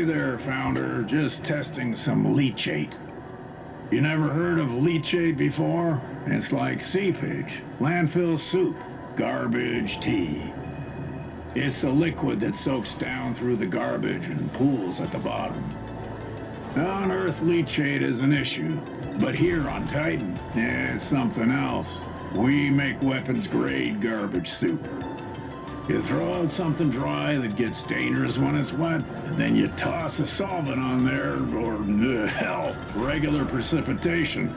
Hey there, Founder. Just testing some leachate. You never heard of leachate before? It's like seepage, landfill soup, garbage tea. It's a liquid that soaks down through the garbage and pools at the bottom. On Earth, leachate is an issue, but here on Titan, it's something else. We make weapons-grade garbage soup. You throw out something dry that gets dangerous when it's wet, and then you toss a solvent on there, or hell, regular precipitation.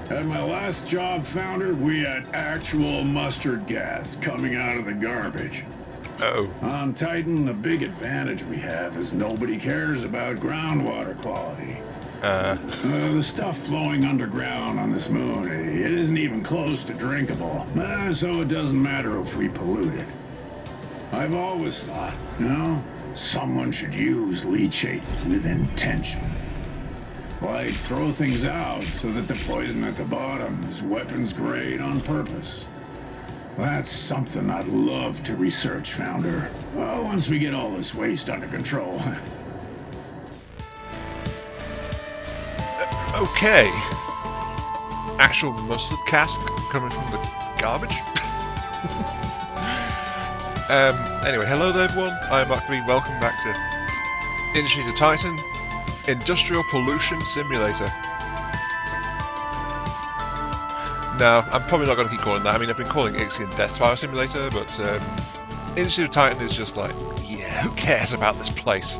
At my last job, Founder, we had actual mustard gas coming out of the garbage. Oh. On Titan, the big advantage we have is nobody cares about groundwater quality. The stuff flowing underground on this moon, it isn't even close to drinkable, so it doesn't matter if we pollute it. I've always thought, someone should use leachate with intention. Like throw things out so that the poison at the bottom is weapons grade on purpose. That's something I'd love to research, Founder. Well, once we get all this waste under control. Okay. Actual mustard cask coming from the garbage? Anyway, hello there everyone, I'm Buckley, welcome back to Industries of Titan, Industrial Pollution Simulator. No, I'm probably not going to keep calling that. I mean, I've been calling it Ixion Deathfire Simulator, but Industries of Titan is just like, yeah, who cares about this place?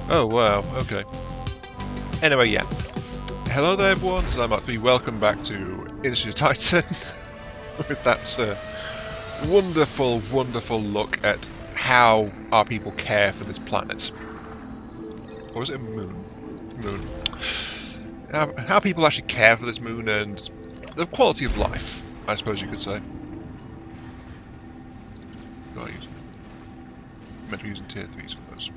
Oh wow, okay. Anyway, yeah. Hello there everyone, so I'm Buckley, welcome back to Industries of Titan with that wonderful, wonderful look at how our people care for this planet. Or is it a moon? Moon. How people actually care for this moon and the quality of life, I suppose you could say. Meant to be using tier 3s for those.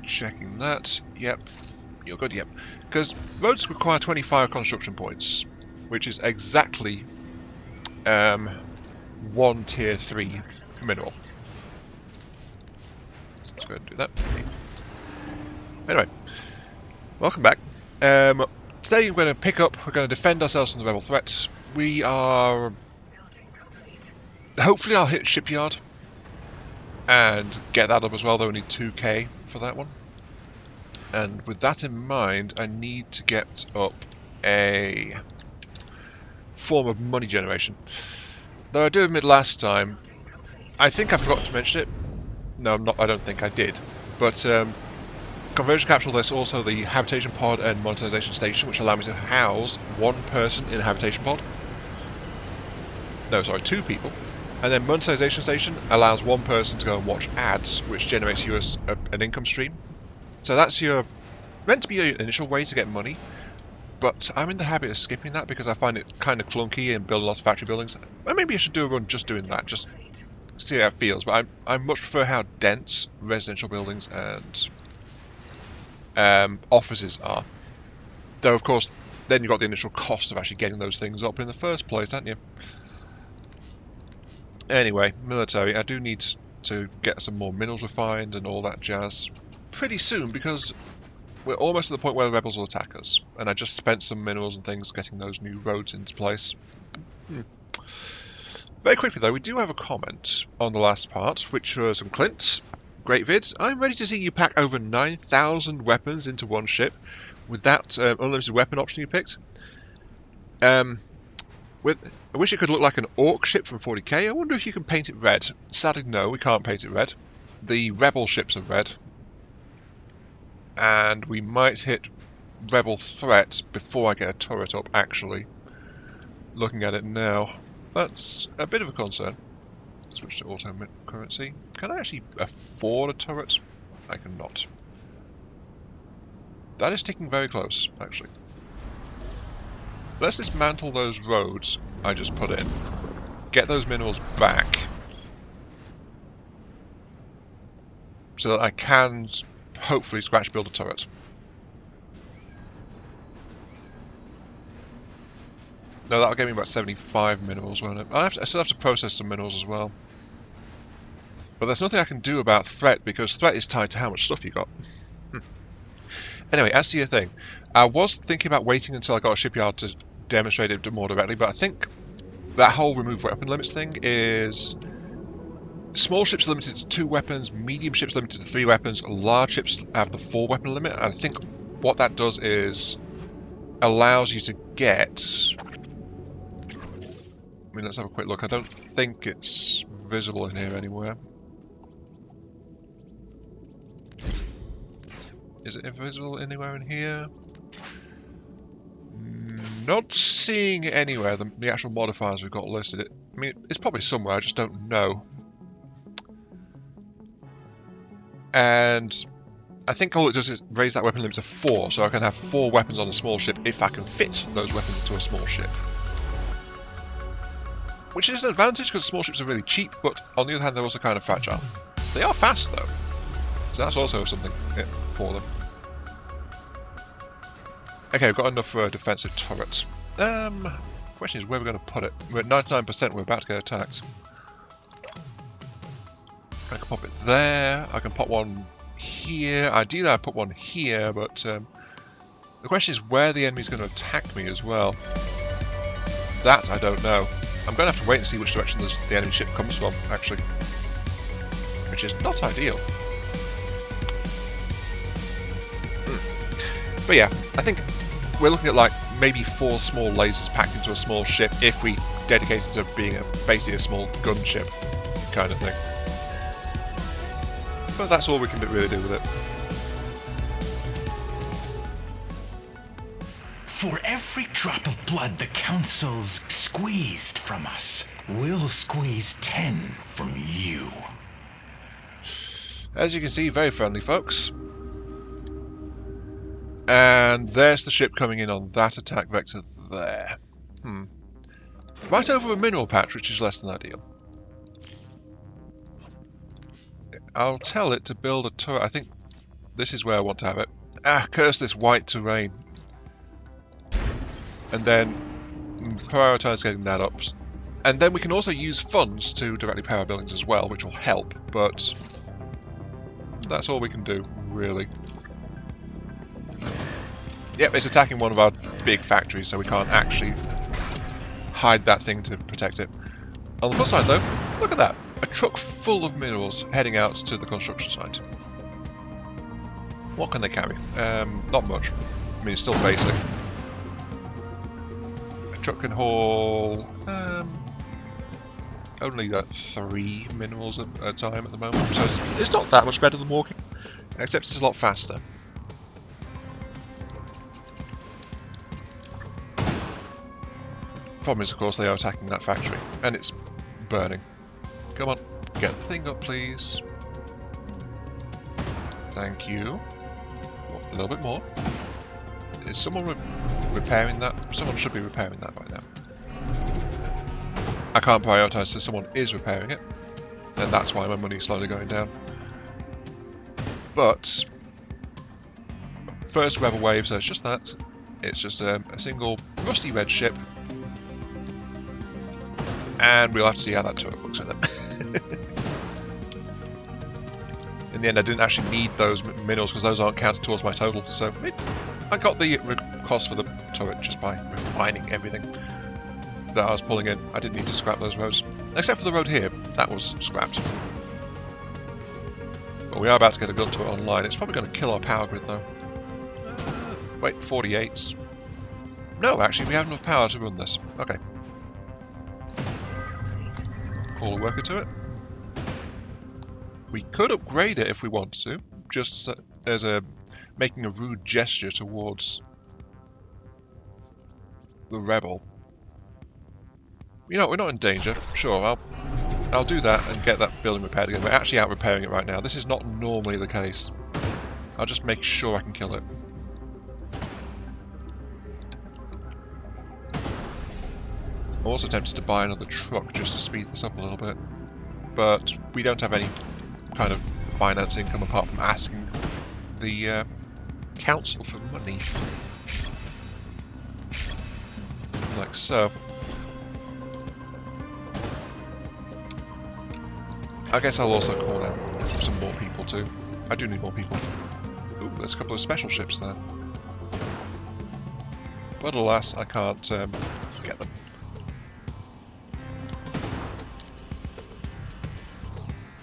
Checking that. Yep. You're good, yep. Because roads require 25 construction points, which is exactly 1 tier 3 mineral. Let's go ahead and do that. Anyway, welcome back. Today we're going to pick up, we're going to defend ourselves from the rebel threats. We are... Hopefully I'll hit shipyard and get that up as well, though we need 2k for that one. And with that in mind, I need to get up a form of money generation. Though I do admit last time, I think I forgot to mention it. No, I don't think I did. But conversion capsule, there's also the habitation pod and monetization station, which allow me to house one person in a habitation pod. No, sorry, 2 people. And then monetization station allows one person to go and watch ads, which generates you an income stream. So that's meant to be your initial way to get money. But I'm in the habit of skipping that because I find it kind of clunky and building lots of factory buildings. And maybe I should do a run just doing that, just see how it feels. But I much prefer how dense residential buildings and offices are. Though, of course, then you've got the initial cost of actually getting those things up in the first place, don't you? Anyway, military. I do need to get some more minerals refined and all that jazz pretty soon because we're almost at the point where the rebels will attack us. And I just spent some minerals and things getting those new roads into place. Very quickly though, we do have a comment on the last part, which was from Clint. Great vids. I'm ready to see you pack over 9,000 weapons into one ship with that unlimited weapon option you picked. I wish it could look like an orc ship from 40k. I wonder if you can paint it red. Sadly, no, we can't paint it red. The rebel ships are red. And we might hit rebel threat before I get a turret up, actually. Looking at it now. That's a bit of a concern. Switch to auto currency. Can I actually afford a turret? I cannot. That is sticking very close, actually. Let's dismantle those roads I just put in. Get those minerals back. So that I can hopefully scratch build a turret. No, that'll give me about 75 minerals, won't it? I still have to process some minerals as well. But there's nothing I can do about threat, because threat is tied to how much stuff you got. Anyway, as to your thing, I was thinking about waiting until I got a shipyard to demonstrate it more directly, but I think that whole remove weapon limits thing is... Small ships are limited to 2 weapons, medium ships limited to 3 weapons, large ships have the 4 weapon limit, and I think what that does is allows you to get... I mean, let's have a quick look. I don't think it's visible in here anywhere. Is it invisible anywhere in here? Not seeing it anywhere, the actual modifiers we've got listed. I mean, it's probably somewhere, I just don't know. And I think all it does is raise that weapon limit to 4, so I can have 4 weapons on a small ship if I can fit those weapons into a small ship. Which is an advantage because small ships are really cheap, but on the other hand they're also kind of fragile. They are fast though, so that's also something for them. Okay, we've got enough for a defensive turret. Question is where we're going to put it. We're at 99%, we're about to get attacked. I can pop it there, I can pop one here. Ideally I'd put one here, but the question is where the enemy's going to attack me as well. That I don't know. I'm going to have to wait and see which direction the enemy ship comes from, actually. Which is not ideal. But yeah, I think we're looking at like maybe 4 small lasers packed into a small ship if we dedicate it to being basically a small gunship kind of thing. But that's all we can really do with it. For every drop of blood the Council's squeezed from us, we'll squeeze 10 from you. As you can see, very friendly folks. And there's the ship coming in on that attack vector there. Right over a mineral patch, which is less than ideal. I'll tell it to build a turret. I think this is where I want to have it. Ah, curse this white terrain. And then prioritize getting that up. And then we can also use funds to directly power buildings as well, which will help, but that's all we can do, really. Yep, it's attacking one of our big factories, so we can't actually hide that thing to protect it. On the plus side, though, look at that. A truck full of minerals heading out to the construction site. What can they carry? Not much. I mean, it's still basic. A truck can haul only 3 minerals at a time at the moment, so it's not that much better than walking, except it's a lot faster. Problem is, of course, they are attacking that factory, and it's burning. Come on, get the thing up, please. Thank you. A little bit more. Is someone repairing that? Someone should be repairing that right now. I can't prioritise, so someone is repairing it, and that's why my money is slowly going down. But first we have a wave, so it's just that. It's just a single rusty red ship. And we'll have to see how that turret looks with it. In the end, I didn't actually need those minerals because those aren't counted towards my total. So I got the cost for the turret just by refining everything that I was pulling in. I didn't need to scrap those roads. Except for the road here. That was scrapped. But we are about to get a gun turret online. It's probably going to kill our power grid though. Wait, 48s. No, actually, we have enough power to run this. Okay. Call a worker to it. We could upgrade it if we want to, just as making a rude gesture towards the rebel. You know, we're not in danger. Sure, I'll do that and get that building repaired again. We're actually out repairing it right now. This is not normally the case. I'll just make sure I can kill it. I'm also tempted to buy another truck just to speed this up a little bit, but we don't have any kind of finance income apart from asking the council for money. Like so. I guess I'll also call in some more people too. I do need more people. Ooh, there's a couple of special ships there. But alas, I can't get them.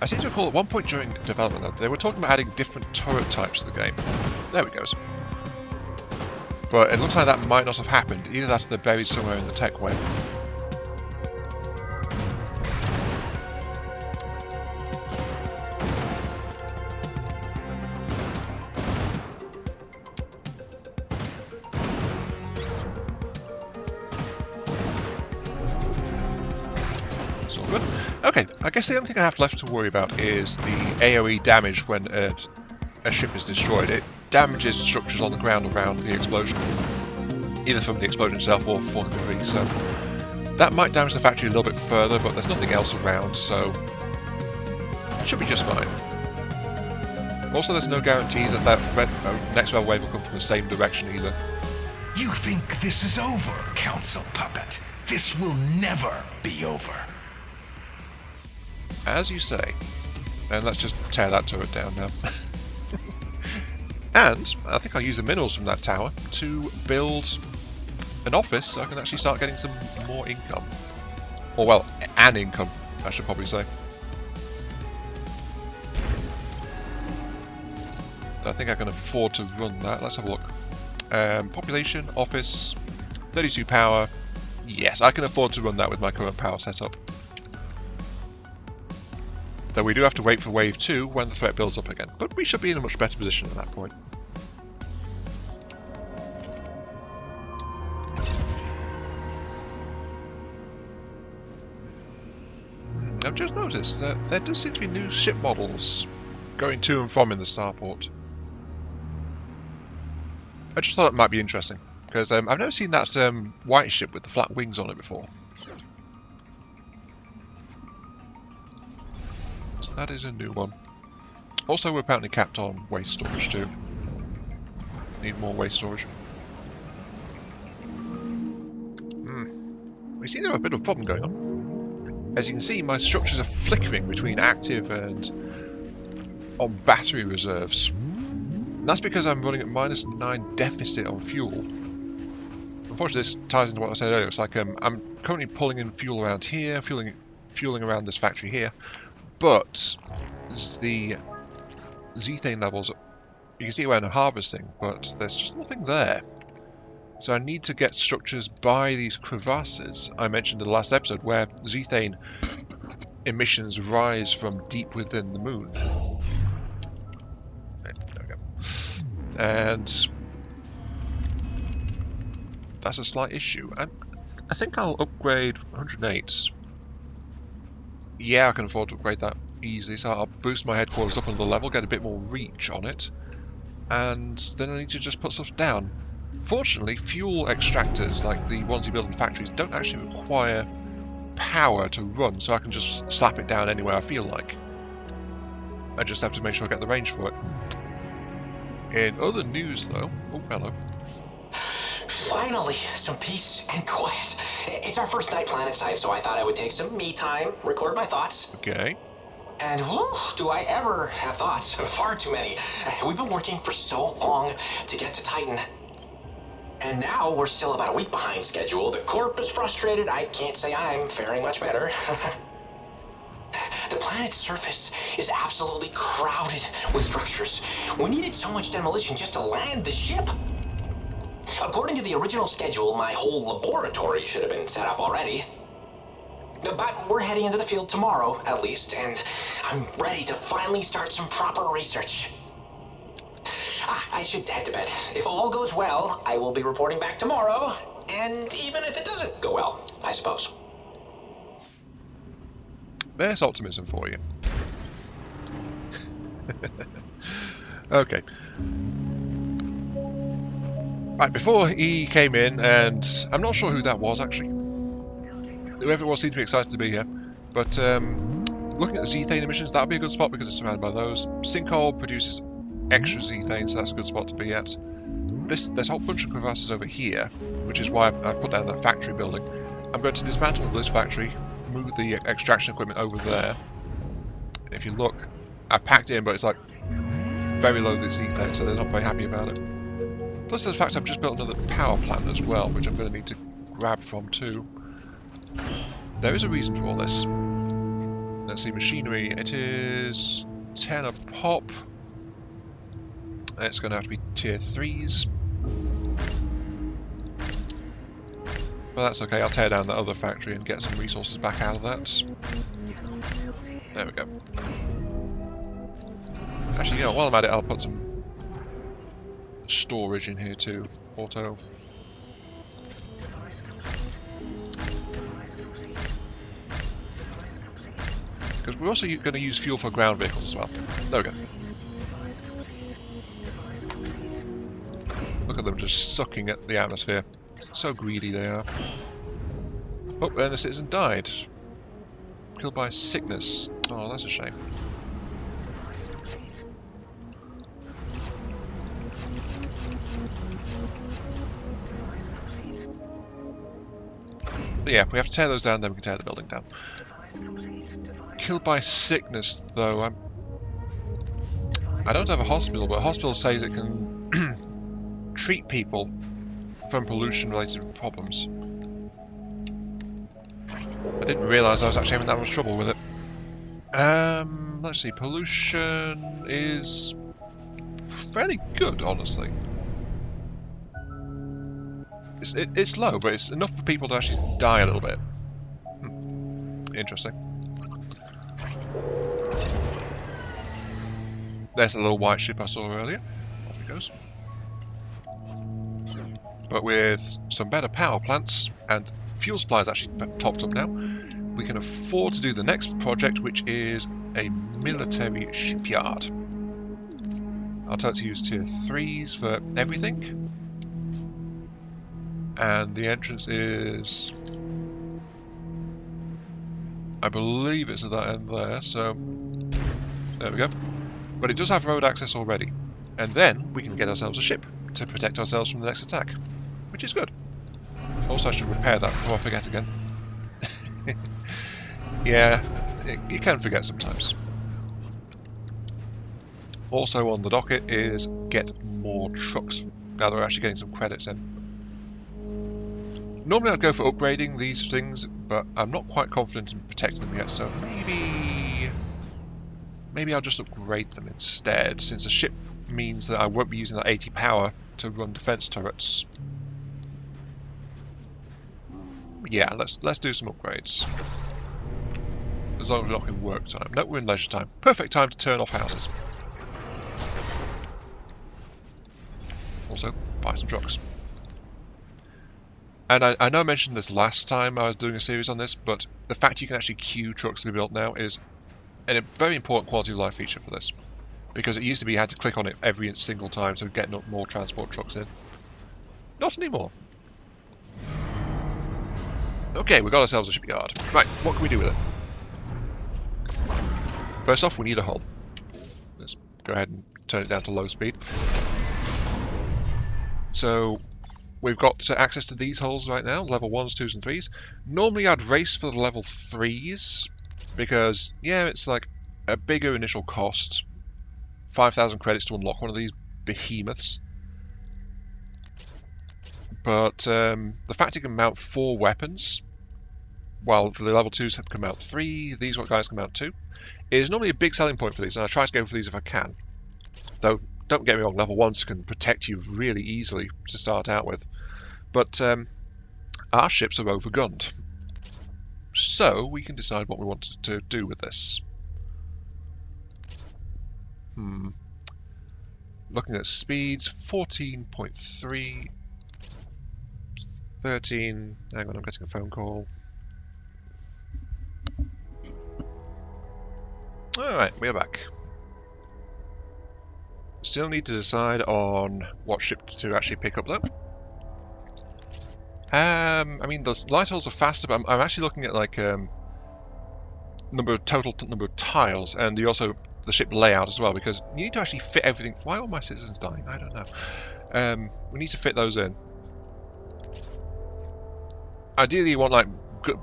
I seem to recall at one point during development that they were talking about adding different turret types to the game. There we go. But it looks like that might not have happened. Either that or they're buried somewhere in the tech web. It's all good. Okay, I guess the only thing I have left to worry about is the AoE damage when a ship is destroyed. It damages structures on the ground around the explosion, either from the explosion itself or falling debris, so that might damage the factory a little bit further, but there's nothing else around, so it should be just fine. Also, there's no guarantee that next wave will come from the same direction either. You think this is over, Council Puppet? This will never be over. As you say. And let's just tear that turret down now. And I think I'll use the minerals from that tower to build an office so I can actually start getting some more income. Or, well, an income, I should probably say. I think I can afford to run that. Let's have a look. Population, office, 32 power. Yes, I can afford to run that with my current power setup. Though we do have to wait for wave 2 when the threat builds up again. But we should be in a much better position at that point. I've just noticed that there does seem to be new ship models going to and from in the starport. I just thought it might be interesting, because I've never seen that white ship with the flat wings on it before. So that is a new one. Also, we're apparently capped on waste storage too. Need more waste storage. We seem to have a bit of a problem going on. As you can see, my structures are flickering between active and on battery reserves. And that's because I'm running at -9 deficit on fuel. Unfortunately, this ties into what I said earlier. It's like I'm currently pulling in fuel around here, fueling around this factory here, but the zethane levels, you can see where I'm harvesting, but there's just nothing there. So I need to get structures by these crevasses I mentioned in the last episode, where zethane emissions rise from deep within the moon. There we go. And that's a slight issue. I think I'll upgrade 108. Yeah, I can afford to upgrade that easily, so I'll boost my headquarters up another level, get a bit more reach on it, and then I need to just put stuff down. Fortunately, fuel extractors, like the ones you build in factories, don't actually require power to run, so I can just slap it down anywhere I feel like. I just have to make sure I get the range for it. In other news, though... Oh, hello. Finally, some peace and quiet. It's our first night planetside, so I thought I would take some me time, record my thoughts. Okay. And whew, do I ever have thoughts? Far too many. We've been working for so long to get to Titan. And now we're still about a week behind schedule. The Corp is frustrated. I can't say I'm faring much better. The planet's surface is absolutely crowded with structures. We needed so much demolition just to land the ship. According to the original schedule, my whole laboratory should have been set up already. But we're heading into the field tomorrow, at least, and I'm ready to finally start some proper research. I should head to bed. If all goes well, I will be reporting back tomorrow, and even if it doesn't go well, I suppose. There's optimism for you. Okay. Right, before he came in, and I'm not sure who that was actually. Whoever it was seemed to be excited to be here. But looking at the zethane emissions, that would be a good spot because it's surrounded by those. Sinkhole produces extra zethane, so that's a good spot to be at. There's a whole bunch of crevasses over here, which is why I put down that factory building. I'm going to dismantle this factory, move the extraction equipment over there, If you look, I packed it in, but it's like very low this ethane, so they're not very happy about it. Plus the fact I've just built another power plant as well, which I'm going to need to grab from too. There is a reason for all this. Let's see, machinery. It is 10 a pop. It's going to have to be tier 3s. But that's okay, I'll tear down that other factory and get some resources back out of that. There we go. Actually, you know, while I'm at it, I'll put some storage in here too. Auto. Because we're also going to use fuel for ground vehicles as well. There we go. Look at them just sucking at the atmosphere. So greedy they are. Oh, and a citizen died. Killed by sickness. Oh, that's a shame. But yeah, we have to tear those down, then we can tear the building down. Killed by sickness, though. I don't have a hospital, but a hospital says it can treat people from pollution-related problems. I didn't realise I was actually having that much trouble with it. Let's see, pollution is fairly good, honestly. It's low, but it's enough for people to actually die a little bit. Interesting. There's a little white ship I saw earlier. Off it goes. But with some better power plants and fuel supplies actually topped up now, we can afford to do the next project, which is a military shipyard. I'll tell it to use tier 3s for everything. And the entrance is, I believe it's at that end there, so there we go. But it does have road access already. And then we can get ourselves a ship to protect ourselves from the next attack, which is good. Also, I should repair that before I forget again. Yeah, you can forget sometimes. Also on the docket is get more trucks. Now that we're actually getting some credits in. Normally I'd go for upgrading these things, but I'm not quite confident in protecting them yet, so maybe I'll just upgrade them instead, since a ship means that I won't be using that 80 power to run defense turrets. Yeah, let's do some upgrades. As long as we're not in work time. No, we're in leisure time. Perfect time to turn off houses. Also, buy some trucks. And I know I mentioned this last time I was doing a series on this, but the fact you can actually queue trucks to be built now is a very important quality of life feature for this. Because it used to be you had to click on it every single time to get more transport trucks in. Not anymore. Okay, we got ourselves a shipyard. Right, what can we do with it? First off, we need a hull. Let's go ahead and turn it down to low speed. So we've got access to these hulls right now, level 1s, 2s and 3s. Normally I'd race for the level 3s, because, yeah, it's like a bigger initial cost. 5,000 credits to unlock one of these behemoths. But the fact it can mount 4 weapons, while the level 2s can mount 3, these guys can mount 2, is normally a big selling point for these, and I try to go for these if I can. Though, don't get me wrong, level 1s can protect you really easily to start out with. But our ships are overgunned. So we can decide what we want to do with this. Looking at speeds, 14.3, 13, hang on, I'm getting a phone call. Alright, we are back. Still need to decide on what ship to actually pick up though. I mean, the light hulls are faster, but I'm actually looking at like total number of tiles, and also the ship layout as well, because you need to actually fit everything. Why are all my citizens dying? I don't know. We need to fit those in. Ideally, you want like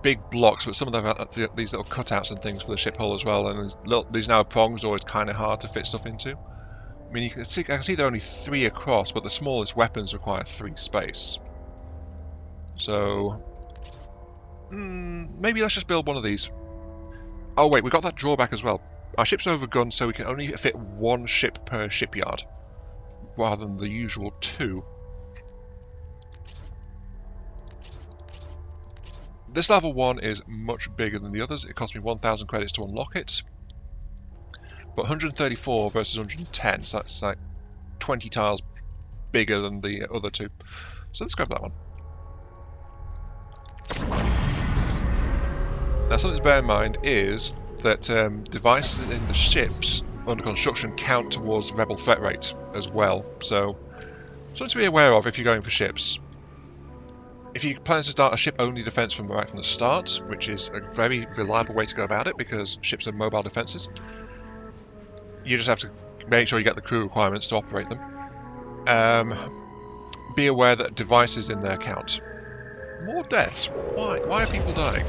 big blocks, but some of them have these little cutouts and things for the ship hull as well, and these now prongs, or it's kind of hard to fit stuff into. I mean, I can see there are only 3 across, but the smallest weapons require 3 space. So, maybe let's just build one of these. Oh wait, we got that drawback as well. Our ship's overgunned, so we can only fit 1 ship per shipyard, rather than the usual 2. This level 1 is much bigger than the others. It cost me 1,000 credits to unlock it. But 134 versus 110, so that's like 20 tiles bigger than the other 2. So let's go for that one. Now, something to bear in mind is that devices in the ships under construction count towards rebel threat rate as well. So, something to be aware of if you're going for ships. If you plan to start a ship-only defense from right from the start, which is a very reliable way to go about it because ships are mobile defenses, you just have to make sure you get the crew requirements to operate them. Be aware that devices in there count. More deaths. Why? Why are people dying?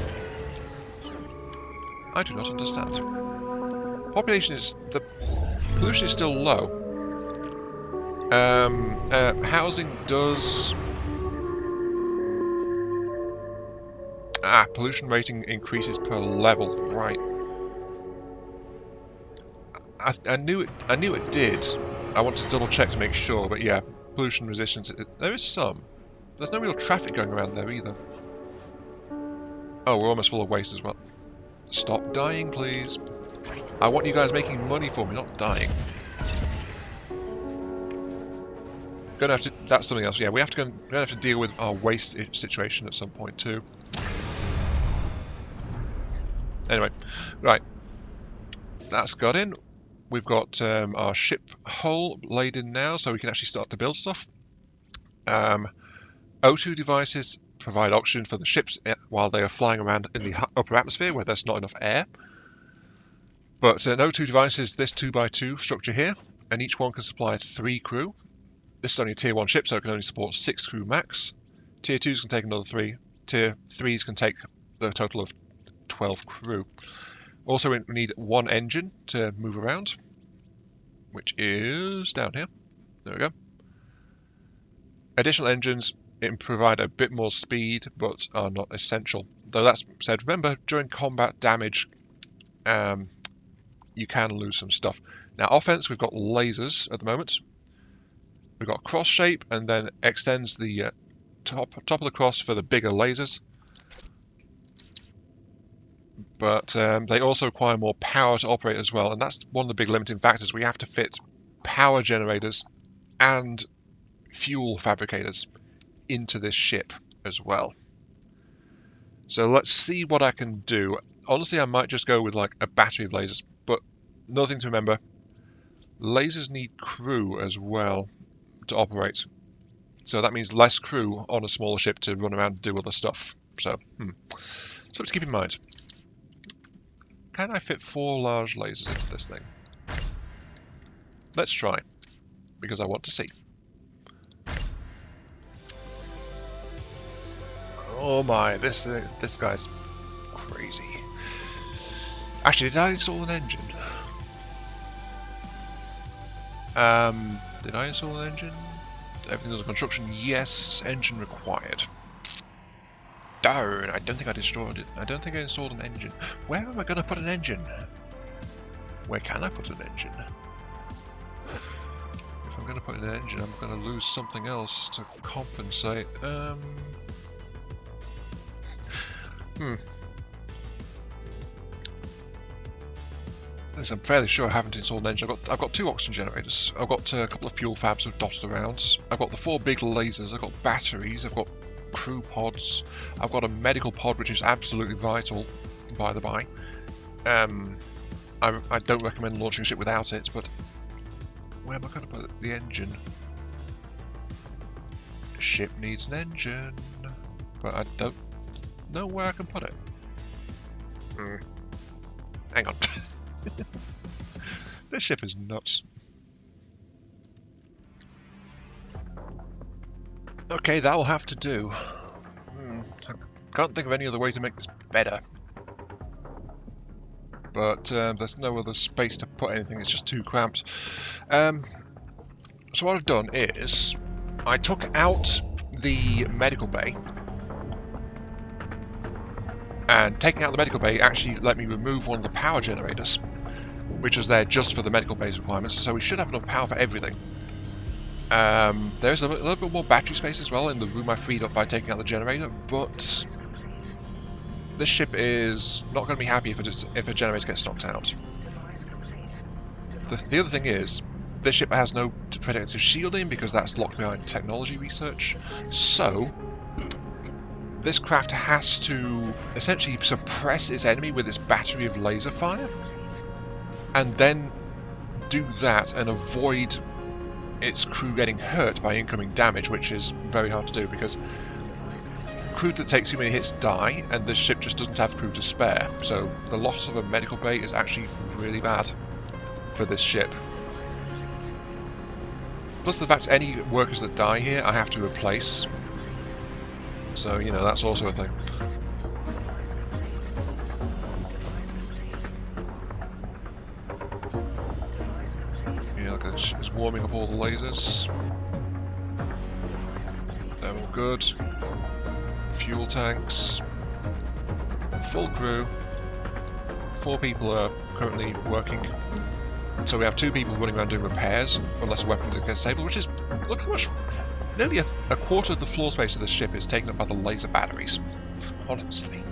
I do not understand. The pollution is still low. Housing does. Pollution rating increases per level. Right. I knew it did. I want to double check to make sure, but yeah, pollution resistance. There is some. There's no real traffic going around there either. Oh, we're almost full of waste as well. Stop dying, please. I want you guys making money for me, not dying. Gonna have to. That's something else. Yeah, we're gonna have to deal with our waste situation at some point too. Anyway, right. That's got in. We've got our ship hull laid in now, so we can actually start to build stuff. O2 devices provide oxygen for the ships while they are flying around in the upper atmosphere where there's not enough air. But an O2 device is this 2x2 structure here, and each one can supply 3 crew. This is only a tier 1 ship, so it can only support 6 crew max. Tier 2s can take another 3. Tier 3s can take the total of 12 crew. Also, we need 1 engine to move around, which is down here. There we go. Additional engines provide a bit more speed, but are not essential. Though that's said, remember, during combat damage, you can lose some stuff. Now, offense, we've got lasers at the moment. We've got cross shape, and then extends the top of the cross for the bigger lasers. But they also require more power to operate as well, and that's one of the big limiting factors. We have to fit power generators and fuel fabricators into this ship as well. So let's see what I can do. Honestly, I might just go with like a battery of lasers, but another thing to remember, lasers need crew as well to operate. So that means less crew on a smaller ship to run around and do other stuff. So let's keep in mind. Can I fit 4 large lasers into this thing? Let's try, because I want to see. Oh my, this guy's crazy. Actually, did I install an engine? Did I install an engine? Everything's under construction. Yes, engine required. Darn, I don't think I installed it. I don't think I installed an engine. Where am I going to put an engine? Where can I put an engine? If I'm going to put an engine, I'm going to lose something else to compensate. I'm fairly sure I haven't installed an engine. I've got 2 oxygen generators. I've got a couple of fuel fabs dotted around. I've got the 4 big lasers. I've got batteries. I've got crew pods. I've got a medical pod, which is absolutely vital, by the by. I don't recommend launching a ship without it, but where am I going to put the engine? Ship needs an engine, but I don't know where I can put it. Hang on. This ship is nuts. Okay, that will have to do. Can't think of any other way to make this better. But there's no other space to put anything, it's just too cramped. So what I've done is, I took out the medical bay, and taking out the medical bay actually let me remove one of the power generators, which was there just for the medical bay's requirements, so we should have enough power for everything. There's a little bit more battery space as well in the room I freed up by taking out the generator, but this ship is not going to be happy if a generator gets knocked out. The other thing is, this ship has no protective shielding because that's locked behind technology research, so this craft has to essentially suppress its enemy with its battery of laser fire, and then do that and avoid its crew getting hurt by incoming damage, which is very hard to do because crew that takes too many hits die, and this ship just doesn't have crew to spare. So the loss of a medical bay is actually really bad for this ship. Plus the fact any workers that die here I have to replace. So, you know, that's also a thing. Yeah, look, it's warming up all the lasers. They're all good. Fuel tanks. Full crew. 4 people are currently working. So we have 2 people running around doing repairs, unless a weapon gets disabled, which is, look how much, nearly a quarter of the floor space of the ship is taken up by the laser batteries, honestly.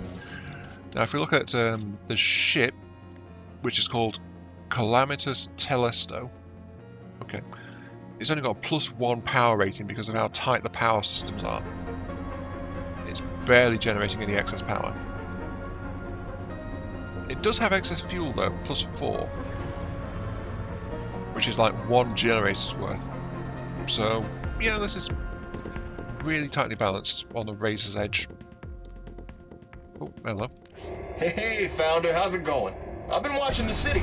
Now if we look at the ship, which is called Calamitous Intent, okay, it's only got a +1 power rating because of how tight the power systems are. It's barely generating any excess power. It does have excess fuel though, +4. Which is like 1 generator's worth. So, yeah, this is really tightly balanced on the razor's edge. Oh, hello. Hey, Founder, how's it going? I've been watching the city.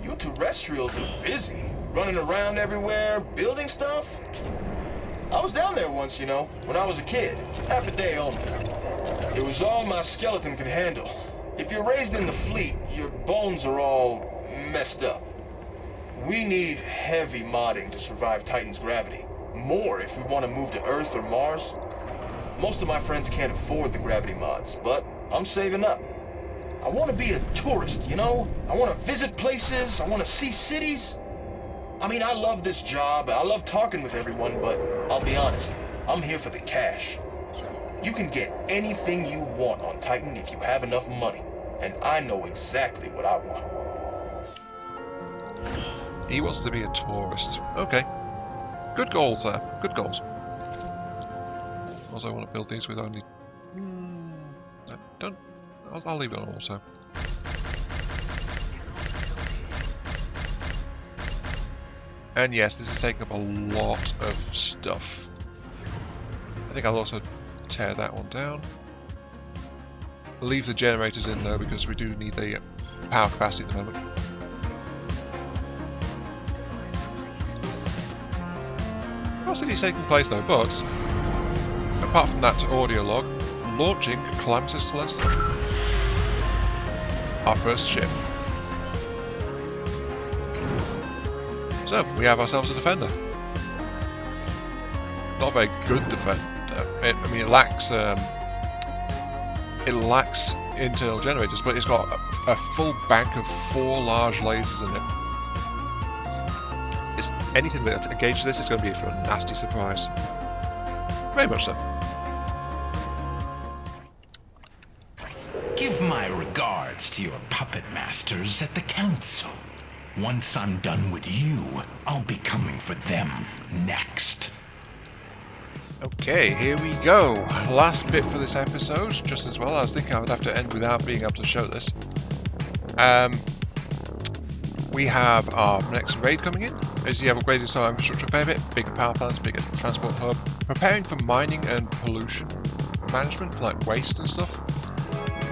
You terrestrials are busy, running around everywhere, building stuff. I was down there once, you know, when I was a kid. Half a day only. It was all my skeleton could handle. If you're raised in the fleet, your bones are all messed up. We need heavy modding to survive Titan's gravity. More if we want to move to Earth or Mars. Most of my friends can't afford the gravity mods, but I'm saving up. I want to be a tourist, you know? I want to visit places, I want to see cities. I mean, I love this job, I love talking with everyone, but I'll be honest, I'm here for the cash. You can get anything you want on Titan if you have enough money, and I know exactly what I want. He wants to be a tourist. Okay. Good goals there. Good goals. Also, I want to build these with only... I don't... I'll leave it on also. And yes, this is taking up a lot of stuff. I think I'll also tear that one down. Leave the generators in though, because we do need the power capacity at the moment. City's taking place though, but apart from that audio log, launching Calamitous Intent, our first ship. So we have ourselves a defender. Not a very good defender. I mean, it lacks internal generators, but it's got a full bank of 4 large lasers in it. Anything that engages this is going to be for a nasty surprise. Very much so. Give my regards to your puppet masters at the council. Once I'm done with you, I'll be coming for them next. Okay, here we go. Last bit for this episode, just as well. I was thinking I would have to end without being able to show this. We have our next raid coming in. As you have upgraded some infrastructure a fair bit, bigger power plants, bigger transport hub, preparing for mining and pollution management, like waste and stuff.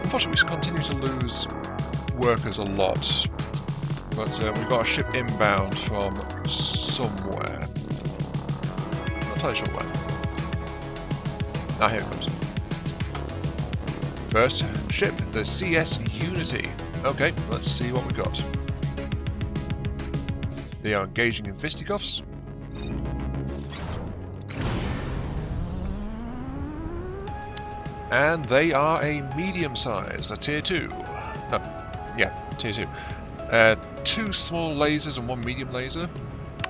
Unfortunately, we continue to lose workers a lot, but we've got a ship inbound from somewhere. I'm not entirely sure where. Ah, here it comes. First ship, the CS Unity. Okay, let's see what we got. They are engaging in fisticuffs. And they are a medium size, a tier 2. Tier 2. 2 small lasers and 1 medium laser.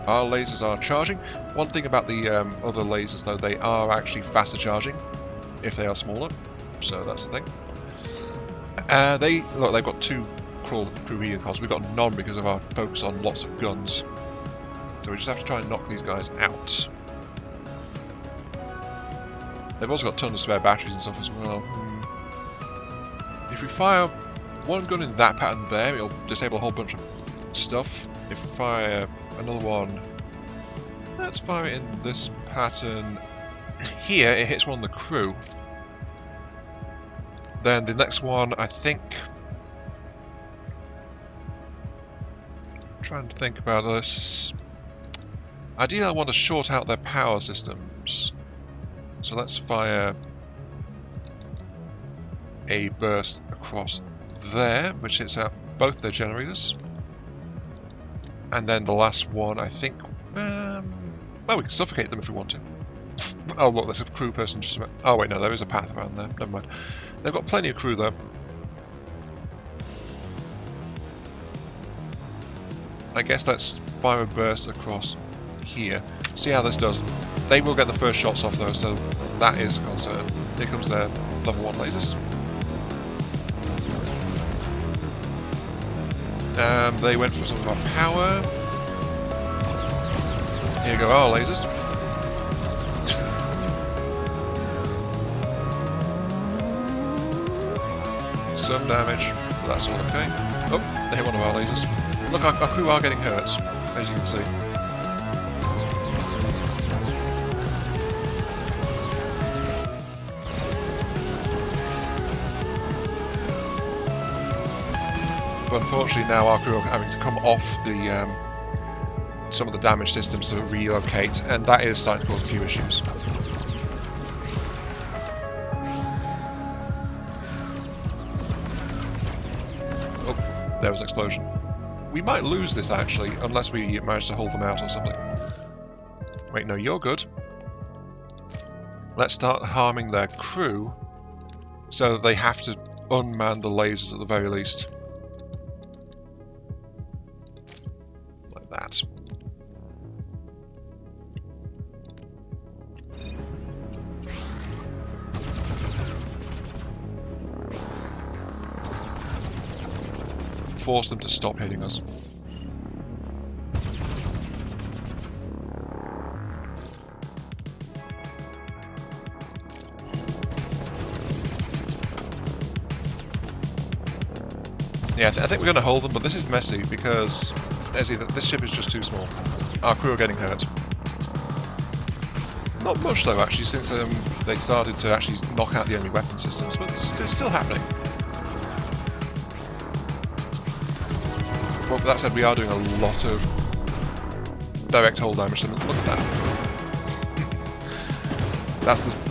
Our lasers are charging. One thing about the other lasers, though, they are actually faster charging if they are smaller. So that's the thing. They've got 2 crew vehicles. We've got none because of our focus on lots of guns. So we just have to try and knock these guys out. They've also got tons of spare batteries and stuff as well. If we fire one gun in that pattern there, it'll disable a whole bunch of stuff. If we fire another one, let's fire it in this pattern here, it hits one of the crew. Then the next one, I think... trying to think about this. Ideally I want to short out their power systems. So let's fire a burst across there, which hits out both their generators. And then the last one, I think... well, we can suffocate them if we want to. Oh look, there's a crew person just about... Oh wait, no, there is a path around there. Never mind. They've got plenty of crew though. I guess let's fire a burst across here. See how this does. They will get the first shots off though, so that is a concern. Here comes their level 1 lasers. They went for some of our power. Here go our lasers. Some damage, but that's all okay. Oh, they hit one of our lasers. Look, our crew are getting hurt, as you can see. But unfortunately now our crew are having to come off the some of the damage systems to relocate, and that is starting to cause a few issues. Oh, there was an explosion. We might lose this actually, unless we manage to hold them out or something. Wait, no, you're good. Let's start harming their crew, so that they have to unman the lasers at the very least. Like that. Force them to stop hitting us. Yeah, I think we're going to hold them, but this is messy because this ship is just too small. Our crew are getting hurt. Not much though, actually, since they started to actually knock out the enemy weapon systems, but it's still happening. But with that said, we are doing a lot of direct hull damage. So look at that.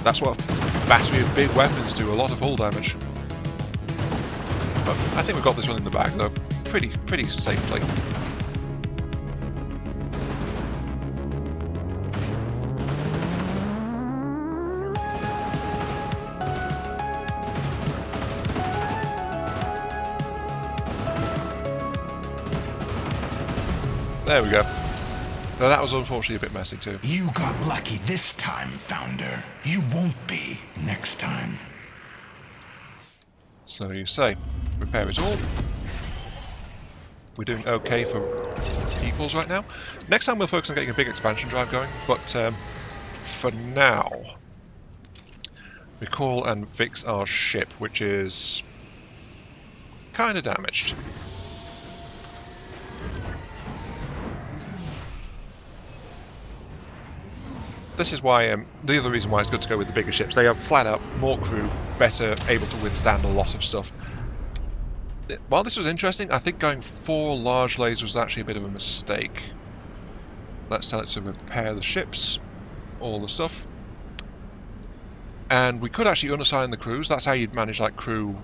That's what a battery of big weapons do. A lot of hull damage. But I think we've got this one in the bag though, pretty safely. There we go. Now that was unfortunately a bit messy too. You got lucky this time, Founder. You won't be next time. So you say, repair it all. We're doing okay for equals right now. Next time we'll focus on getting a big expansion drive going, but for now, recall and fix our ship, which is kind of damaged. This is why, the other reason why it's good to go with the bigger ships. They are flat out more crew, better able to withstand a lot of stuff. While this was interesting, I think going 4 large lasers was actually a bit of a mistake. Let's tell it to repair the ships, all the stuff. And we could actually unassign the crews. That's how you'd manage like crew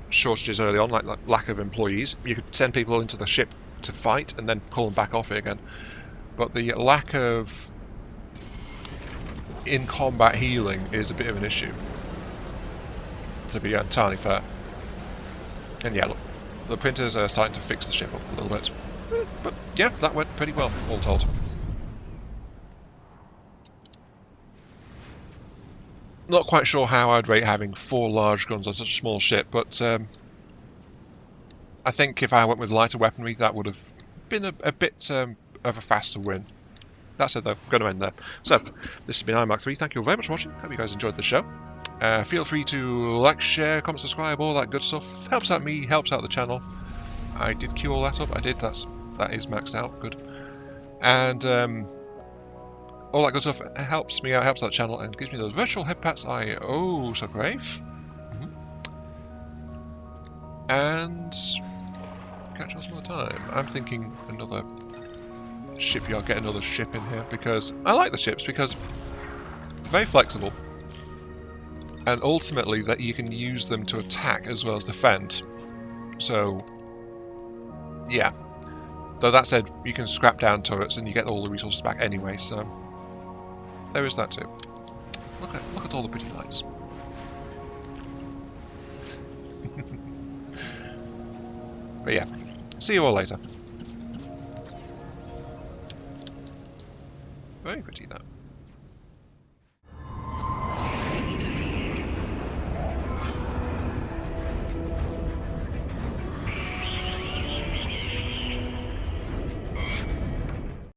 shortages early on, like lack of employees. You could send people into the ship to fight and then call them back off it again. But the lack of in-combat healing is a bit of an issue, to be entirely fair. And yeah, look, the printers are starting to fix the ship up a little bit. But yeah, that went pretty well, all told. Not quite sure how I'd rate having 4 large guns on such a small ship, but I think if I went with lighter weaponry, that would have been a bit of a faster win. That said, though, I'm going to end there. So, this has been iMark3. Thank you very much for watching. Hope you guys enjoyed the show. Feel free to like, share, comment, subscribe, all that good stuff. Helps out me, helps out the channel. I did queue all that up. I did. That is maxed out. Good. And all that good stuff helps me out, helps out the channel, and gives me those virtual head pats I oh so crave. And catch us another time. I'm thinking another shipyard, get another ship in here, because I like the ships because they're very flexible, and ultimately that you can use them to attack as well as defend. So yeah, though that said, you can scrap down turrets and you get all the resources back anyway, so there is that too. Look at all the pretty lights. But yeah, see you all later. Very pretty, that.